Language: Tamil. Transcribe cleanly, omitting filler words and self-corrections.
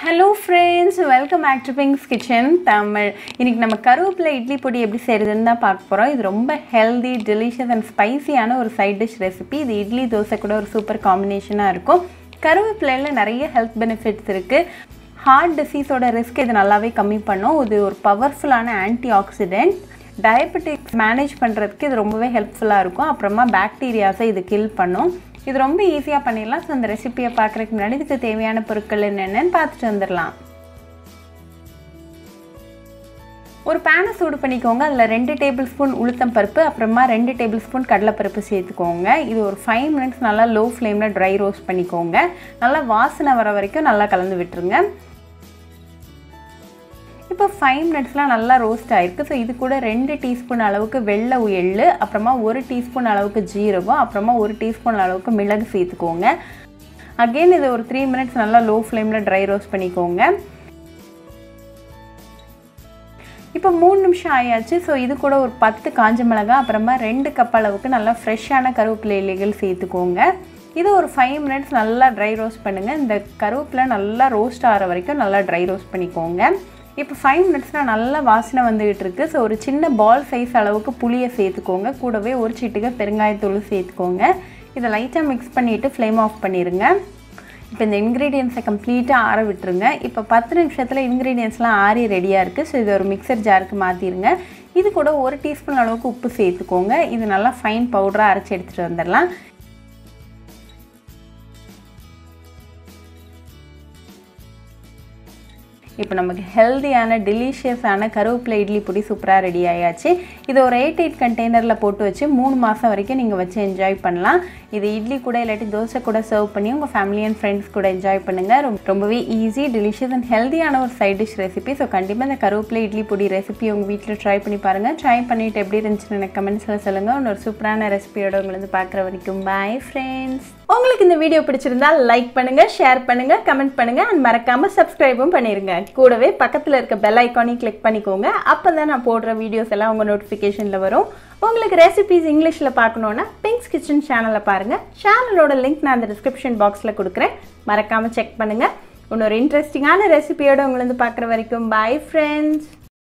Hello friends, welcome back to Pink's Kitchen Tamil. இன்னைக்கு நம்ம கருவேப்பிலை இட்லி பொடி எப்படி செய்யறதுன்னு தான் பார்க்க போறோம். இது ரொம்ப healthy, delicious and spicy ஆன ஒரு side dish recipe. இது இட்லி தோசை கூட ஒரு சூப்பர் காம்பினேஷனா இருக்கும். கருவேப்பிலையில நிறைய health benefits இருக்கு. ஹார்ட் டிசீஸோட ரிஸ்க் இது நல்லாவே கம்மி பண்ணும். இது ஒரு பவர்ஃபுல்லான ஆன்டிஆக்சிடென்ட். டயபெட்டிக்ஸ் மேனேஜ் பண்றதுக்கு இது ரொம்பவே ஹெல்ப்ஃபுல்லா இருக்கும். அப்புறமா பாக்டீரியாஸை இது கில் பண்ணும். இது ரொம்ப ஈஸியா பண்ணிடலாம். சோ இந்த ரெசிபியை பார்க்கறதுக்கு முன்னாடி இதுக்கு தேவையான பொருட்கள் என்னென்னன்னு பார்த்துட்டு வந்துடலாம். ஒரு பேனை சூடு பண்ணிக்கோங்க. அதில் 2 டேபிள் ஸ்பூன் உளுத்தம் பருப்பு அப்புறமா 2 டேபிள் ஸ்பூன் கடலைப்பருப்பு சேர்த்துக்கோங்க. இது ஒரு 5 மினிட்ஸ் நல்லா லோ ஃப்ளேமில் ட்ரை ரோஸ்ட் பண்ணிக்கோங்க. நல்லா வாசனை வர வரைக்கும் நல்லா கலந்து விட்டுருங்க. இப்போ 5 மினிட்ஸ்லாம் நல்லா ரோஸ்ட் ஆயிருக்கு. ஸோ இது கூட 2 டீஸ்பூன் அளவுக்கு வெள்ளை எள்ளு அப்புறமா 1 டீஸ்பூன் அளவுக்கு ஜீரகம் அப்புறமா 1 டீஸ்பூன் அளவுக்கு மிளகு சேர்த்துக்கோங்க. அகெயின் இது ஒரு 3 மினிட்ஸ் நல்லா லோ ஃப்ளேமில் ட்ரை ரோஸ்ட் பண்ணிக்கோங்க. இப்போ 3 நிமிஷம் ஆயாச்சு. ஸோ இது கூட ஒரு 10 காஞ்ச மிளகாய் அப்புறமா 2 கப் அளவுக்கு நல்லா ஃப்ரெஷ்ஷான கருவேப்பிலை இலைகள் சேர்த்துக்கோங்க. இது ஒரு 5 மினிட்ஸ் நல்லா ட்ரை ரோஸ்ட் பண்ணுங்கள். இந்த கருவேப்பிலை நல்லா ரோஸ்ட் ஆகிற வரைக்கும் நல்லா ட்ரை ரோஸ்ட் பண்ணிக்கோங்க. இப்போ 5 மினிட்ஸ்னால் நல்லா வாசனை வந்துகிட்டு இருக்குது. ஸோ ஒரு சின்ன பால் சைஸ் அளவுக்கு புளியை சேர்த்துக்கோங்க. கூடவே ஒரு சிட்டிகை பெருங்காயத்தூள் சேர்த்துக்கோங்க. இதை லைட்டாக மிக்ஸ் பண்ணிவிட்டு ஃப்ளேம் ஆஃப் பண்ணிடுங்க. இப்போ இந்த இன்க்ரீடியன்ஸை கம்ப்ளீட்டாக ஆற விட்டுருங்க. இப்போ 10 நிமிஷத்தில் இன்க்ரீடியன்ஸ்லாம் ஆறி ரெடியாக இருக்குது. ஸோ இது ஒரு மிக்சர் ஜாருக்கு மாற்றிடுங்க. இது கூட 1 டீஸ்பூன் அளவுக்கு உப்பு சேர்த்துக்கோங்க. இது நல்லா ஃபைன் பவுடராக அரைச்சி எடுத்துகிட்டு வந்துடலாம். இப்போ நமக்கு ஹெல்தியான டெலிஷியஸான கருவேப்பிலை இட்லி பொடி சூப்பராக ரெடி ஆயாச்சு. இது ஒரு 8 கண்டெய்னரில் போட்டு வச்சு 3 மாதம் வரைக்கும் நீங்கள் வச்சு என்ஜாய் பண்ணலாம். இது இட்லி கூட இல்லாட்டி தோசை கூட சர்வ் பண்ணி உங்கள் ஃபேமிலி அண்ட் ஃப்ரெண்ட்ஸ் கூட என்ஜாய் பண்ணுங்கள். ரொம்பவே ஈஸி, டெலிஷியஸ் அண்ட் ஹெல்தியான ஒரு சைட் டிஷ் ரெசிபி. ஸோ கண்டிப்பாக இந்த கருவேப்பிலை இட்லி பொடி ரெசிபி உங்கள் வீட்டில் ட்ரை பண்ணி பாருங்கள். ட்ரை பண்ணிவிட்டு எப்படி இருந்துச்சுன்னு எனக்கு கமெண்ட்ஸில் சொல்லுங்கள். இன்னொரு சூப்பரான ரெசிபியோட உங்களை பார்க்குற வரைக்கும் பாய் ஃப்ரெண்ட்ஸ். உங்களுக்கு இந்த வீடியோ பிடிச்சிருந்தா லைக் பண்ணுங்கள், ஷேர் பண்ணுங்கள், கமெண்ட் பண்ணுங்கள் அண்ட் மறக்காமல் சப்ஸ்கிரைபும் பண்ணிடுங்க. கூடவே பக்கத்தில் இருக்க பெல் ஐக்கானையும் கிளிக் பண்ணிக்கோங்க. அப்போ தான் நான் போடுற வீடியோஸ் எல்லாம் உங்கள் நோட்டிஃபிகேஷனில் வரும். உங்களுக்கு ரெசிபிஸ் இங்கிலீஷில் பார்க்கணுன்னா பிங்க்ஸ் கிச்சன் சேனலை பாருங்கள். சேனலோட லிங்க் நான் அந்த டிஸ்கிரிப்ஷன் பாக்ஸில் கொடுக்குறேன். மறக்காமல் செக் பண்ணுங்கள். இன்னொரு இன்ட்ரெஸ்டிங்கான ரெசிபியோடு உங்களை பார்க்குற வரைக்கும் பாய் ஃப்ரெண்ட்ஸ்.